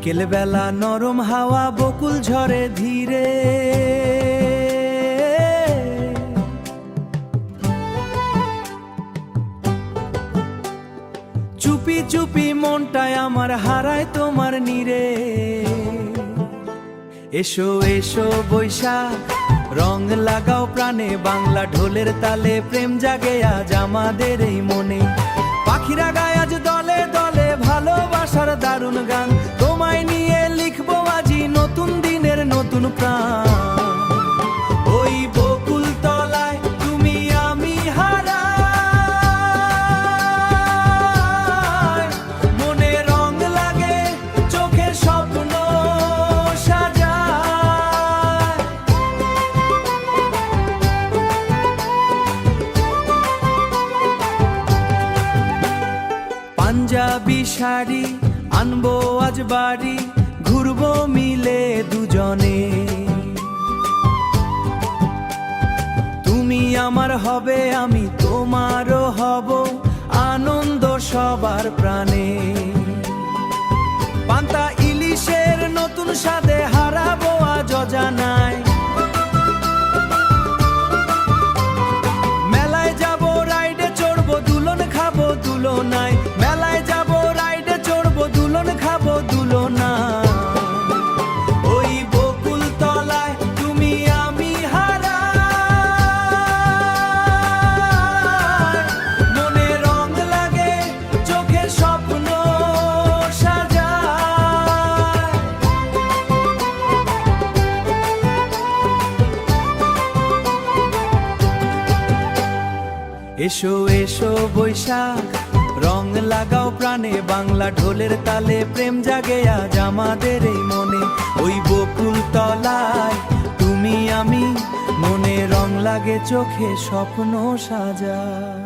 বিকেল বেলা নরম হাওয়া বকুল ঝরে ধীরে, চুপি চুপি মনটায় আমার হারায় তোমার নীরে। এসো এসো বৈশাখ, রং লাগাও প্রাণে, বাংলা ঢোলের তালে প্রেম জাগে আজ আমাদের এই মনে। পাখিরা গায় আজ দলে দলে ভালোবাসার দারুণ গান, তোমায় নিয়ে লিখবো আজি নতুন দিনের নতুন প্রাণ। ওই বকুল তলায় তুমি আমি হারাই, মনে রং লাগে চোখে স্বপ্ন সাজায়। পাঞ্জাবি শাড়ি আনবো আজ বাড়ি, ঘুরবো মিলে দুজনে। তুমি আমার হবে আমি তোমারও হব, আনন্দ সবার প্রাণে। পান্তা ইলিশের নতুন স্বাদে হারাবো আজ অজানায়। মেলায় যাবো রাইডে চড়বো দুলন খাবো দুলনায়, মেলায় যাবো রাইডে চড়বো দুলন খাবো দুলনায়। ওই বকুল তলায় তুমি আমি হারাই, মনে রং লাগে চোখে স্বপ্ন সাজায়। এসো এসো বৈশাখ, রং লাগাও প্রাণে, বাংলা ঢোলের তালে প্রেম জাগে আজ আমাদের এই মনে। ওই বকুল তলায় তুমি আমি, মনে রং লাগে চোখে স্বপ্ন সাজায়।